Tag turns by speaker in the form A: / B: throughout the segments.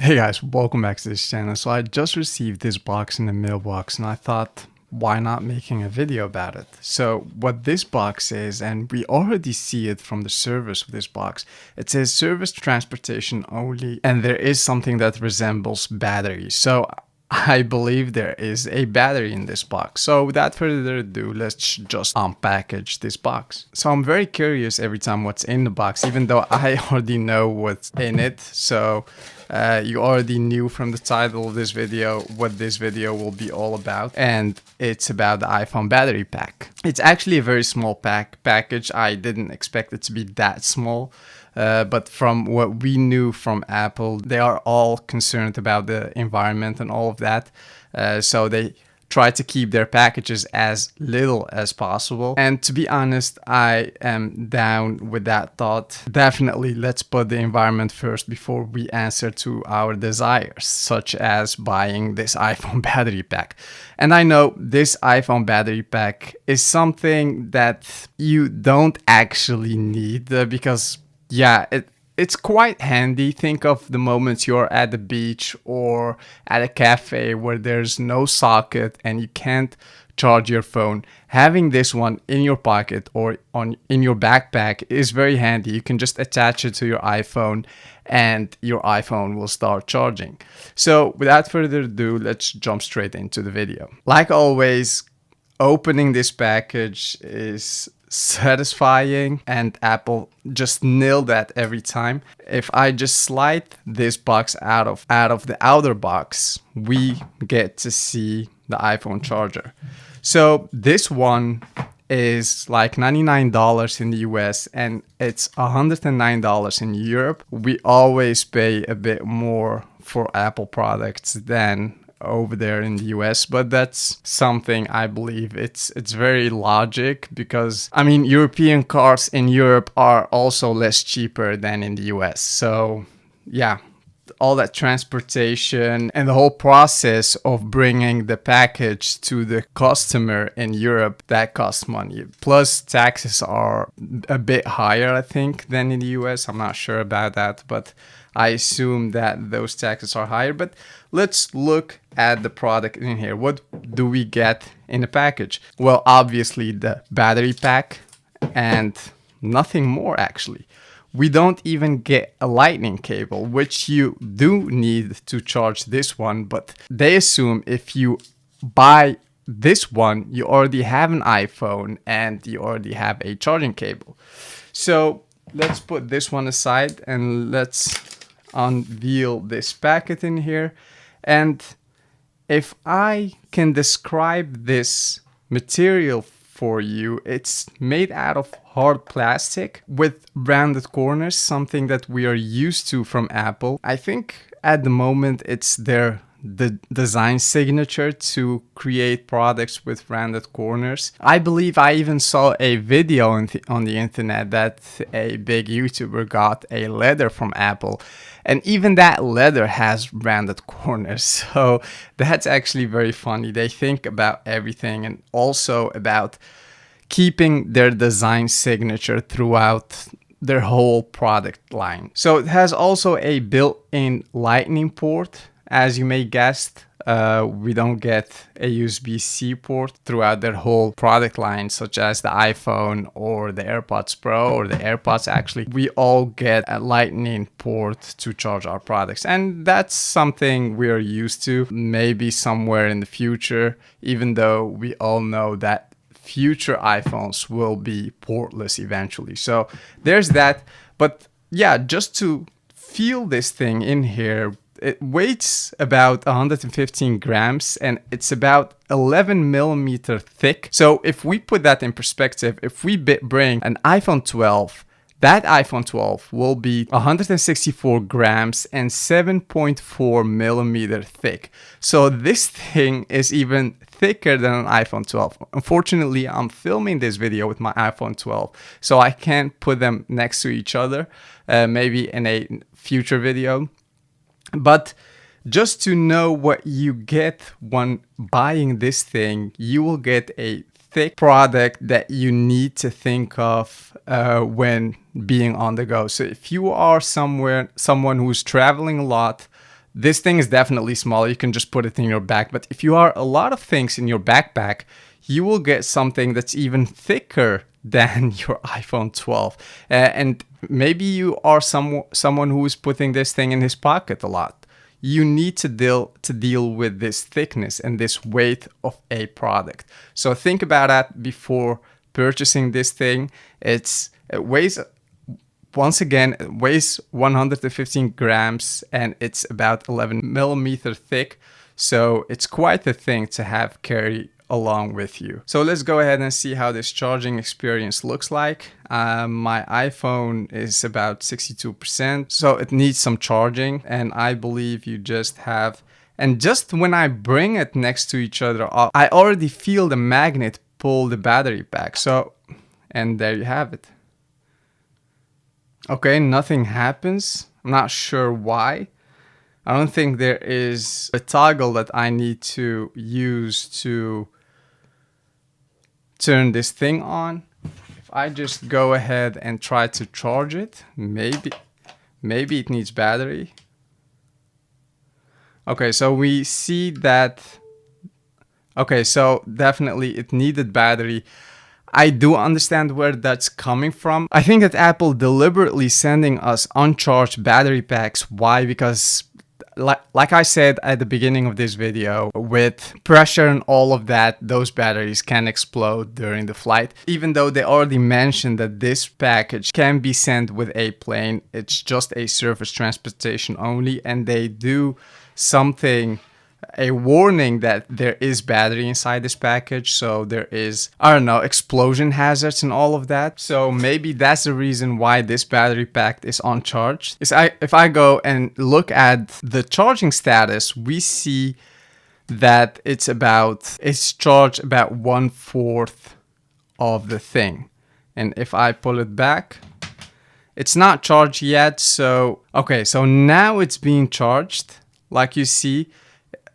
A: Hey guys, welcome back to this channel. So I just received this box in the mailbox and I thought, why not making a video about it? So what this box is, and we already see it from the service of this box, it says service transportation only, and there is something that resembles batteries. So I believe there is a battery in this box. So without further ado, let's just unpackage this box. So I'm very curious every time what's in the box, even though I already know what's in it. So you already knew from the title of this video what this video will be all about, and it's about the iPhone battery pack. It's actually a very small package. I didn't expect it to be that small. But from what we knew from Apple, they are all concerned about the environment and all of that. So they try to keep their packages as little as possible. And to be honest, I am down with that thought. Definitely, let's put the environment first before we answer to our desires, such as buying this iPhone battery pack. And I know this iPhone battery pack is something that you don't actually need because yeah, it's quite handy. Think of the moments you're at the beach or at a cafe where there's no socket and you can't charge your phone. Having this one in your pocket or in your backpack is very handy. You can just attach it to your iPhone and your iPhone will start charging. So without further ado, let's jump straight into the video. Like always, opening this package is satisfying, and Apple just nailed that every time. If I just slide this box out of the outer box, we get to see the iPhone charger. So this one is like $99 in the US and it's $109 in Europe. We always pay a bit more for Apple products than over there in the US, but that's something I believe it's very logic because I mean European cars in Europe are also less cheaper than in the US. So yeah, all that transportation and the whole process of bringing the package to the customer in Europe, that costs money. Plus taxes are a bit higher, I think, than in the US. I'm not sure about that, but I assume that those taxes are higher. But let's look at the product in here. What do we get in the package? Well, obviously the battery pack and nothing more actually. We don't even get a lightning cable, which you do need to charge this one, but they assume if you buy this one, you already have an iPhone and you already have a charging cable. So let's put this one aside and let's unveil this packet in here. And if I can describe this material for you, it's made out of hard plastic with rounded corners, something that we are used to from Apple. I think at the moment it's the design signature to create products with rounded corners. I believe I even saw a video on the internet that a big YouTuber got a leather from Apple, and even that leather has rounded corners. So that's actually very funny. They think about everything and also about keeping their design signature throughout their whole product line. So it has also a built-in lightning port. As you may guess, we don't get a USB-C port throughout their whole product line, such as the iPhone or the AirPods Pro or the AirPods actually. We all get a lightning port to charge our products, and that's something we are used to. Maybe somewhere in the future, even though we all know that future iPhones will be portless eventually. So there's that. But yeah, just to feel this thing in here, it weighs about 115 grams and it's about 11 millimeter thick. So if we put that in perspective, if we bring an iPhone 12, that iPhone 12 will be 164 grams and 7.4 millimeter thick. So this thing is even thicker than an iPhone 12. Unfortunately, I'm filming this video with my iPhone 12, so I can't put them next to each other, maybe in a future video. But just to know what you get when buying this thing, you will get a thick product that you need to think of when being on the go. So if you are someone who's traveling a lot, This thing is definitely small. You can just put it in your bag. But if you are a lot of things in your backpack, you will get something that's even thicker than your iPhone 12. And maybe you are someone who is putting this thing in his pocket a lot. You need to deal with this thickness and this weight of a product. So think about that before purchasing this thing. It weighs, once again, it weighs 115 grams and it's about 11 millimeter thick. So it's quite a thing to have carry along with you. So let's go ahead and see how this charging experience looks like. My iPhone is about 62%, so it needs some charging, and I believe you just have, and just when I bring it next to each other, I already feel the magnet pull the battery back. So, and there you have it. Okay, nothing happens. I'm not sure why. I don't think there is a toggle that I need to use to turn this thing on. If I just go ahead and try to charge it, maybe it needs battery. Okay, so we see that. Okay, so definitely it needed battery. I do understand where that's coming from. I think that Apple deliberately sending us uncharged battery packs. Why? Because like I said at the beginning of this video, with pressure and all of that, those batteries can explode during the flight. Even though they already mentioned that this package can be sent with a plane, it's just a surface transportation only, and they do something, a warning that there is battery inside this package. So there is, I don't know, explosion hazards and all of that. So maybe that's the reason why this battery pack is uncharged. If I go and look at the charging status, we see that it's charged about 1/4 of the thing. And if I pull it back, it's not charged yet. So, okay, so now it's being charged. Like you see,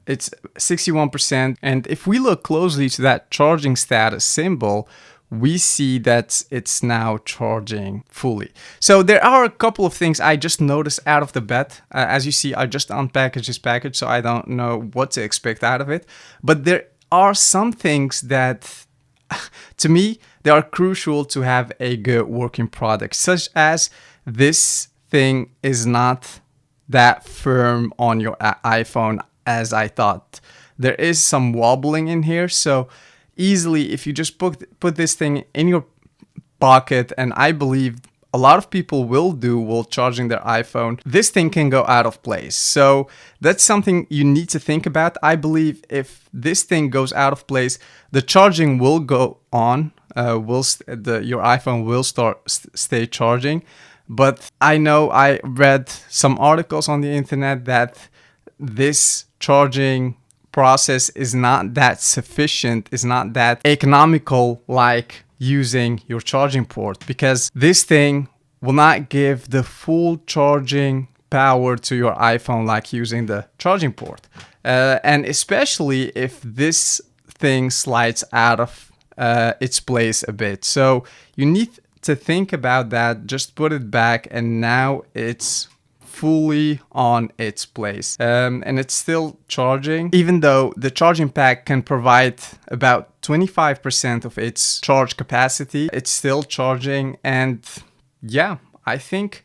A: it's 61%. And if we look closely to that charging status symbol, we see that it's now charging fully. So there are a couple of things I just noticed out of the bat. As you see, I just unpackaged this package, so I don't know what to expect out of it. But there are some things that, to me, they are crucial to have a good working product, such as this thing is not that firm on your iPhone as I thought. There is some wobbling in here, so easily if you just put this thing in your pocket, and I believe a lot of people will do while charging their iPhone, this thing can go out of place. So that's something you need to think about. I believe if this thing goes out of place, the charging will go on, your iPhone will stay charging. But I know I read some articles on the internet that this charging process is not that sufficient, is not that economical like using your charging port, because this thing will not give the full charging power to your iPhone like using the charging port. And especially if this thing slides out of its place a bit. So you need to think about that. Just put it back, and now it's fully on its place, and it's still charging. Even though the charging pack can provide about 25% of its charge capacity, it's still charging. And yeah, I think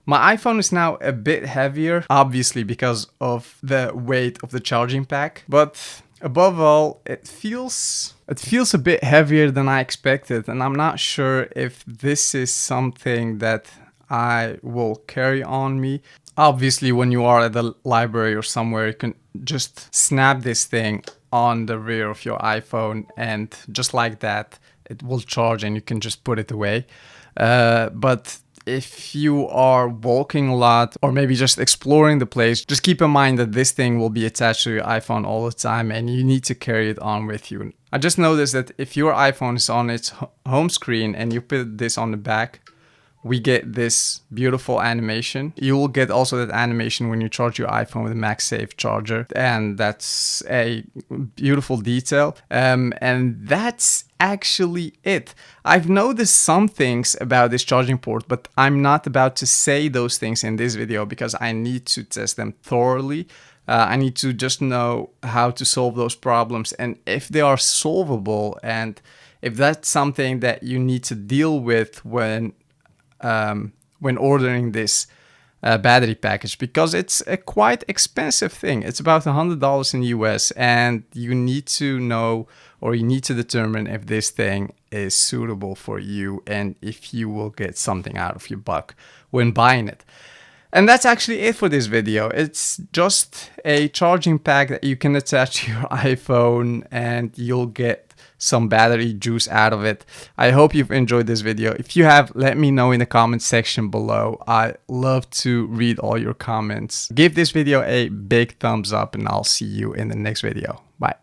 A: my iPhone is now a bit heavier, obviously because of the weight of the charging pack, but above all, it feels a bit heavier than I expected, and I'm not sure if this is something that I will carry on me. Obviously, when you are at the library or somewhere, you can just snap this thing on the rear of your iPhone, and just like that, it will charge and you can just put it away. But if you are walking a lot, or maybe just exploring the place, just keep in mind that this thing will be attached to your iPhone all the time, and you need to carry it on with you. I just noticed that if your iPhone is on its home screen and you put this on the back, we get this beautiful animation. You will get also that animation when you charge your iPhone with a MagSafe charger, and that's a beautiful detail. And that's actually it. I've noticed some things about this charging port, but I'm not about to say those things in this video because I need to test them thoroughly. I need to just know how to solve those problems, and if they are solvable, and if that's something that you need to deal with when ordering this battery package, because it's a quite expensive thing. It's about $100 in US, and you need to know, or you need to determine if this thing is suitable for you and if you will get something out of your buck when buying it. And that's actually it for this video. It's just a charging pack that you can attach to your iPhone and you'll get some battery juice out of it. I hope you've enjoyed this video. If you have, let me know in the comment section below. I love to read all your comments. Give this video a big thumbs up and I'll see you in the next video. Bye.